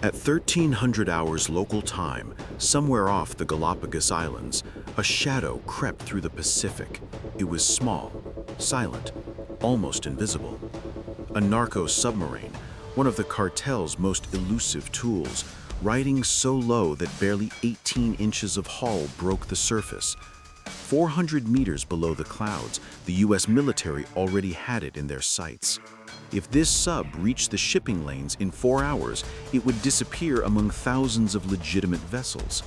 At 1300 hours local time, somewhere off the Galapagos Islands, a shadow crept through the Pacific. It was small, silent, almost invisible. A narco submarine, one of the cartel's most elusive tools, riding so low that barely 18 inches of hull broke the surface. 400 meters below the clouds, the US military already had it in their sights. If this sub reached the shipping lanes in 4 hours, it would disappear among thousands of legitimate vessels.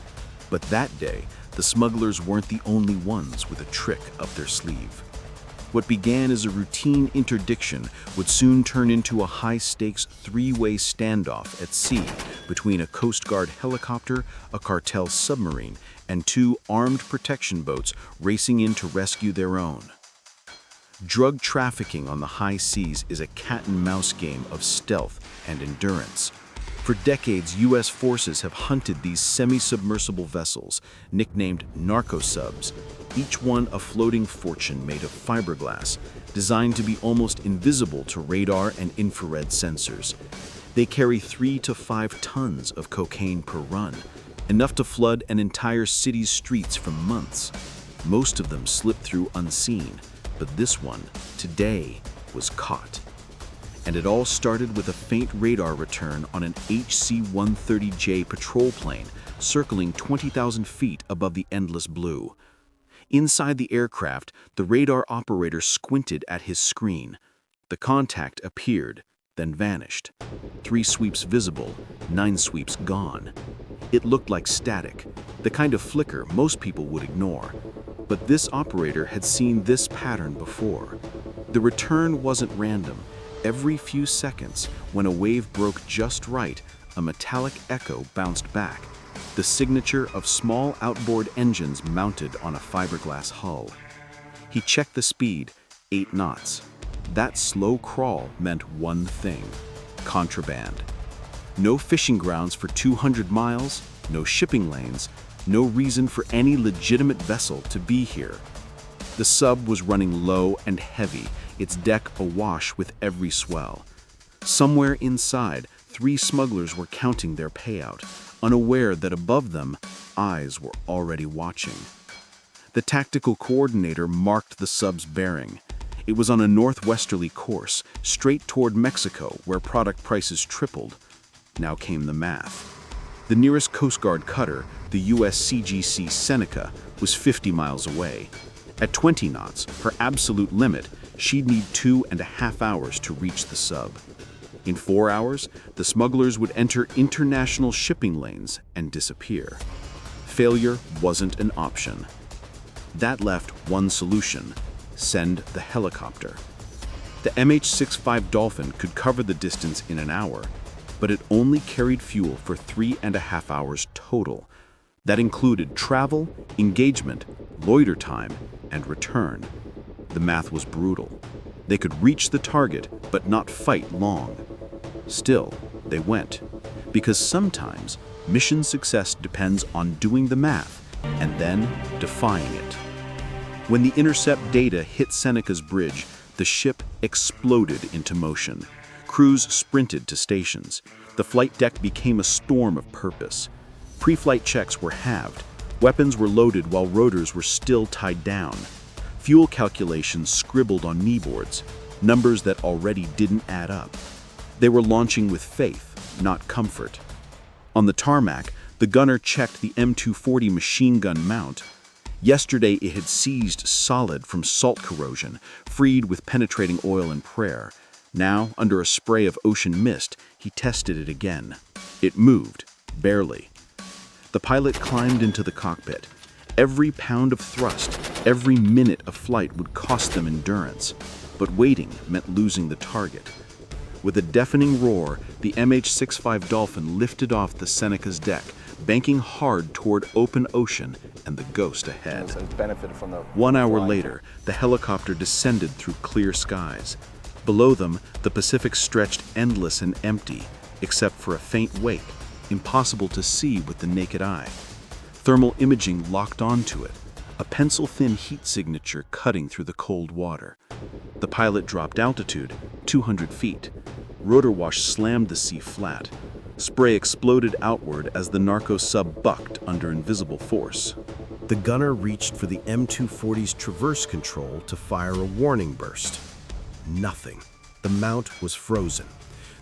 But that day, the smugglers weren't the only ones with a trick up their sleeve. What began as a routine interdiction would soon turn into a high-stakes three-way standoff at sea between a Coast Guard helicopter, a cartel submarine, and two armed protection boats racing in to rescue their own. Drug trafficking on the high seas is a cat-and-mouse game of stealth and endurance. For decades, U.S. forces have hunted these semi-submersible vessels, nicknamed narco-subs, each one a floating fortune made of fiberglass, designed to be almost invisible to radar and infrared sensors. They carry 3 to 5 tons of cocaine per run, enough to flood an entire city's streets for months. Most of them slip through unseen, but this one, today, was caught. And it all started with a faint radar return on an HC-130J patrol plane circling 20,000 feet above the endless blue. Inside the aircraft, the radar operator squinted at his screen. The contact appeared, then vanished. 3 sweeps visible, 9 sweeps gone. It looked like static, the kind of flicker most people would ignore. But this operator had seen this pattern before. The return wasn't random. Every few seconds, when a wave broke just right, a metallic echo bounced back, the signature of small outboard engines mounted on a fiberglass hull. He checked the speed, 8 knots. That slow crawl meant one thing: contraband. No fishing grounds for 200 miles, no shipping lanes, no reason for any legitimate vessel to be here. The sub was running low and heavy, its deck awash with every swell. Somewhere inside, 3 smugglers were counting their payout, unaware that above them, eyes were already watching. The tactical coordinator marked the sub's bearing. It was on a northwesterly course, straight toward Mexico, where product prices tripled. Now came the math. The nearest Coast Guard cutter, the US CGC Seneca, was 50 miles away. At 20 knots, her absolute limit, she'd need 2.5 hours to reach the sub. In 4 hours, the smugglers would enter international shipping lanes and disappear. Failure wasn't an option. That left one solution: send the helicopter. The MH-65 Dolphin could cover the distance in an hour, but it only carried fuel for 3.5 hours total. That included travel, engagement, loiter time, and return. The math was brutal. They could reach the target, but not fight long. Still, they went, because sometimes mission success depends on doing the math and then defying it. When the intercept data hit Seneca's bridge, the ship exploded into motion. Crews sprinted to stations. The flight deck became a storm of purpose. Pre-flight checks were halved. Weapons were loaded while rotors were still tied down. Fuel calculations scribbled on kneeboards, numbers that already didn't add up. They were launching with faith, not comfort. On the tarmac, the gunner checked the M240 machine gun mount. Yesterday, it had seized solid from salt corrosion, freed with penetrating oil and prayer. Now, under a spray of ocean mist, he tested it again. It moved, barely. The pilot climbed into the cockpit. Every pound of thrust, every minute of flight would cost them endurance, but waiting meant losing the target. With a deafening roar, the MH-65 Dolphin lifted off the Seneca's deck, banking hard toward open ocean and the ghost ahead. 1 hour later, the helicopter descended through clear skies. Below them, the Pacific stretched endless and empty, except for a faint wake, impossible to see with the naked eye. Thermal imaging locked onto it, a pencil-thin heat signature cutting through the cold water. The pilot dropped altitude, 200 feet. Rotor wash slammed the sea flat. Spray exploded outward as the narco sub bucked under invisible force. The gunner reached for the M240's traverse control to fire a warning burst. Nothing. The mount was frozen.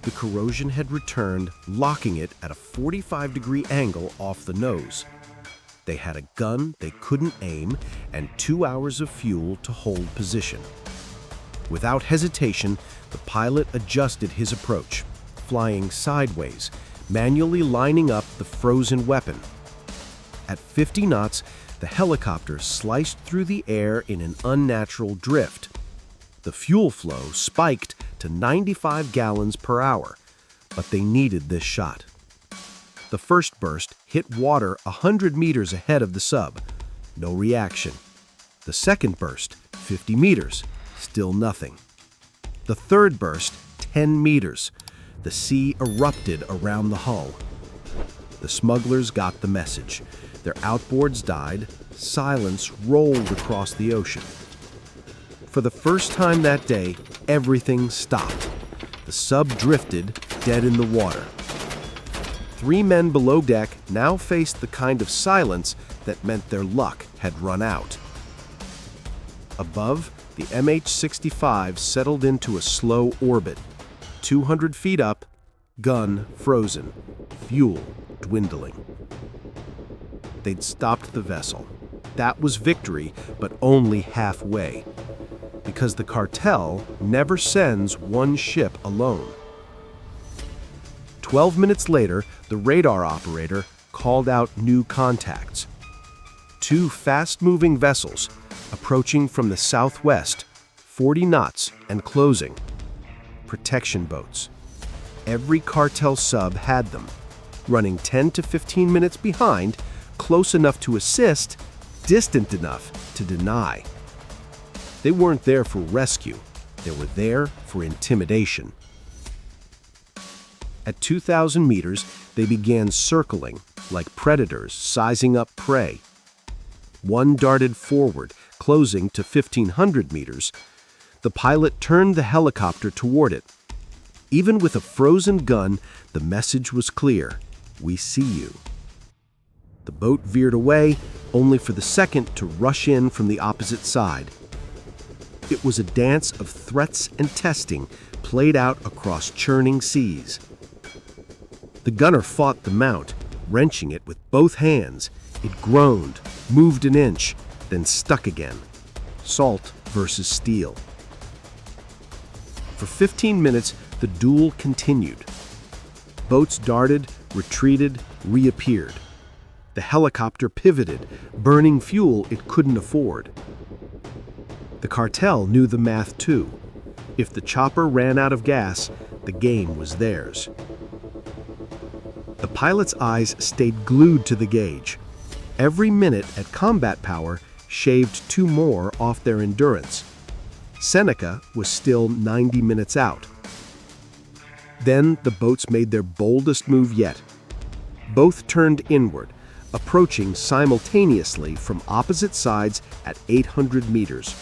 The corrosion had returned, locking it at a 45-degree angle off the nose. They had a gun they couldn't aim and 2 hours of fuel to hold position. Without hesitation, the pilot adjusted his approach, flying sideways, manually lining up the frozen weapon. At 50 knots, the helicopter sliced through the air in an unnatural drift. The fuel flow spiked to 95 gallons per hour, but they needed this shot. The first burst hit water 100 meters ahead of the sub. No reaction. The second burst, 50 meters. Still nothing. The third burst, 10 meters. The sea erupted around the hull. The smugglers got the message. Their outboards died. Silence rolled across the ocean. For the first time that day, everything stopped. The sub drifted, dead in the water. 3 men below deck now faced the kind of silence that meant their luck had run out. Above, the MH-65 settled into a slow orbit. 200 feet up, gun frozen, fuel dwindling. They'd stopped the vessel. That was victory, but only halfway. Because the cartel never sends one ship alone. 12 minutes later, the radar operator called out new contacts. 2 fast-moving vessels approaching from the southwest, 40 knots and closing. Protection boats. Every cartel sub had them, running 10 to 15 minutes behind, close enough to assist, distant enough to deny. They weren't there for rescue. They were there for intimidation. At 2,000 meters, they began circling, like predators sizing up prey. One darted forward, closing to 1,500 meters. The pilot turned the helicopter toward it. Even with a frozen gun, the message was clear: we see you. The boat veered away, only for the second to rush in from the opposite side. It was a dance of threats and testing played out across churning seas. The gunner fought the mount, wrenching it with both hands. It groaned, moved an inch, then stuck again. Salt versus steel. For 15 minutes, the duel continued. Boats darted, retreated, reappeared. The helicopter pivoted, burning fuel it couldn't afford. The cartel knew the math too. If the chopper ran out of gas, the game was theirs. The pilot's eyes stayed glued to the gauge. Every minute at combat power shaved 2 more off their endurance. Seneca was still 90 minutes out. Then the boats made their boldest move yet. Both turned inward, approaching simultaneously from opposite sides at 800 meters.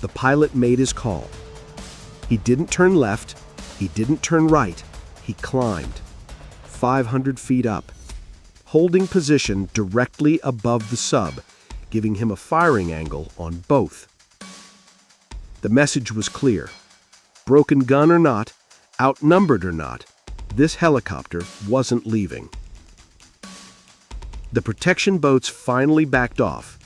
The pilot made his call. He didn't turn left, he didn't turn right, he climbed. 500 feet up, holding position directly above the sub, giving him a firing angle on both. The message was clear. Broken gun or not, outnumbered or not, this helicopter wasn't leaving. The protection boats finally backed off.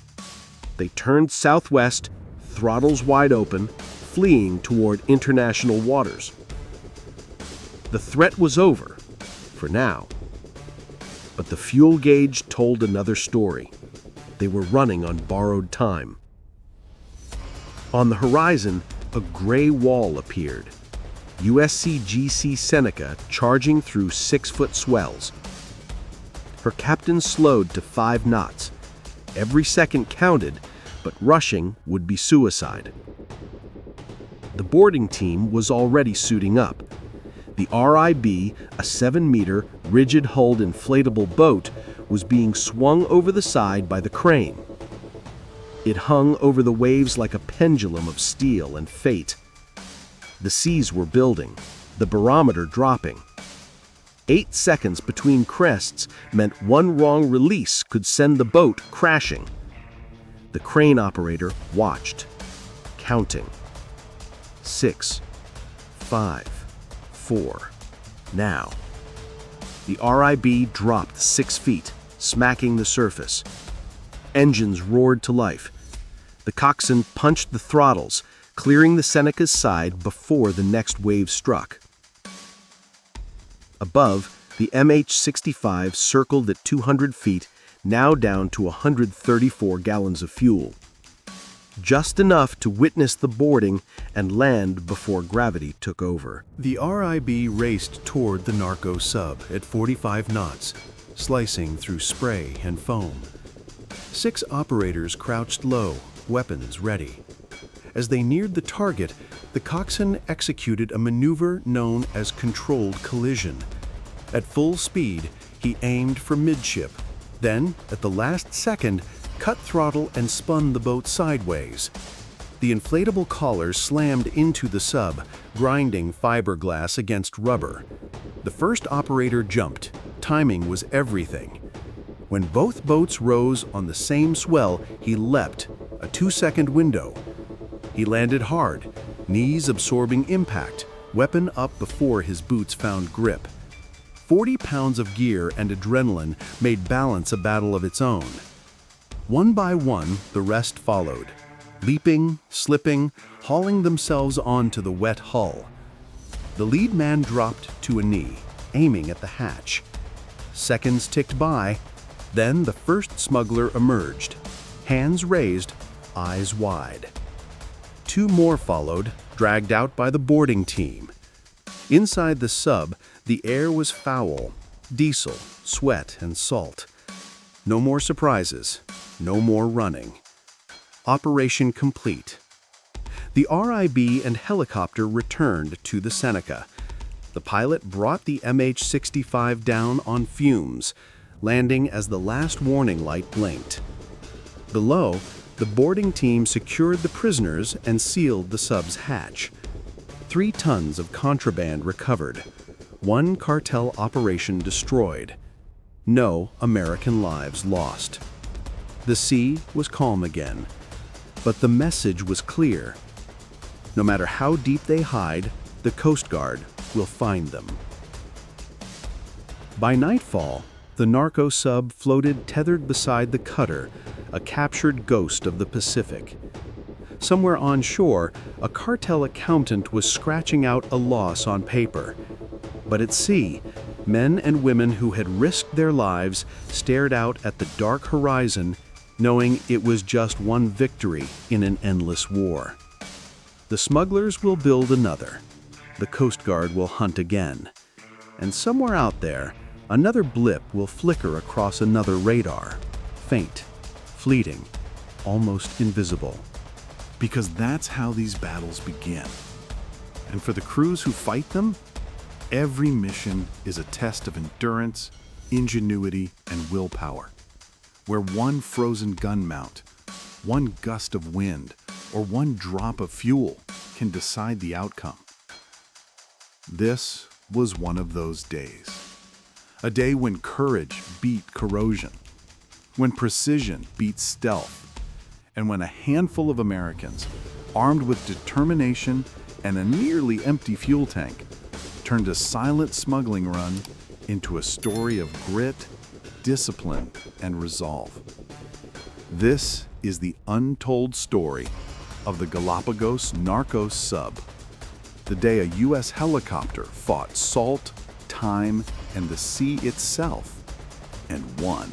They turned southwest, throttles wide open, fleeing toward international waters. The threat was over, for now. But the fuel gauge told another story. They were running on borrowed time. On the horizon, a gray wall appeared. USCGC Seneca charging through 6-foot swells. Her captain slowed to 5 knots. Every second counted, but rushing would be suicide. The boarding team was already suiting up. The RIB, a 7-meter, rigid-hulled inflatable boat, was being swung over the side by the crane. It hung over the waves like a pendulum of steel and fate. The seas were building, the barometer dropping. 8 seconds between crests meant one wrong release could send the boat crashing. The crane operator watched, counting. 6, 5, 4, now. The RIB dropped 6 feet, smacking the surface. Engines roared to life. The coxswain punched the throttles, clearing the Seneca's side before the next wave struck. Above, the MH-65 circled at 200 feet, now down to 134 gallons of fuel. Just enough to witness the boarding and land before gravity took over. The RIB raced toward the narco sub at 45 knots, slicing through spray and foam. 6 operators crouched low, weapons ready. As they neared the target, the coxswain executed a maneuver known as controlled collision. At full speed, he aimed for midship. Then, at the last second, cut throttle and spun the boat sideways. The inflatable collar slammed into the sub, grinding fiberglass against rubber. The first operator jumped. Timing was everything. When both boats rose on the same swell, he leapt, a 2-second window. He landed hard, knees absorbing impact, weapon up before his boots found grip. 40 pounds of gear and adrenaline made balance a battle of its own. One by one, the rest followed, leaping, slipping, hauling themselves onto the wet hull. The lead man dropped to a knee, aiming at the hatch. Seconds ticked by, then the first smuggler emerged, hands raised, eyes wide. 2 more followed, dragged out by the boarding team. Inside the sub, the air was foul, diesel, sweat, and salt. No more surprises, no more running. Operation complete. The RIB and helicopter returned to the Seneca. The pilot brought the MH-65 down on fumes, landing as the last warning light blinked. Below, the boarding team secured the prisoners and sealed the sub's hatch. 3 tons of contraband recovered. 1 cartel operation destroyed. No American lives lost. The sea was calm again, but the message was clear. No matter how deep they hide, the Coast Guard will find them. By nightfall, the narco sub floated tethered beside the cutter, a captured ghost of the Pacific. Somewhere on shore, a cartel accountant was scratching out a loss on paper. But at sea, men and women who had risked their lives stared out at the dark horizon, knowing it was just one victory in an endless war. The smugglers will build another. The Coast Guard will hunt again. And somewhere out there, another blip will flicker across another radar. Faint, fleeting, almost invisible. Because that's how these battles begin. And for the crews who fight them, every mission is a test of endurance, ingenuity, and willpower, where one frozen gun mount, one gust of wind, or one drop of fuel can decide the outcome. This was one of those days. A day when courage beat corrosion, when precision beat stealth, and when a handful of Americans, armed with determination and a nearly empty fuel tank, turned a silent smuggling run into a story of grit, discipline, and resolve. This is the untold story of the Galapagos narco sub, the day a U.S. helicopter fought salt, time, and the sea itself, and won.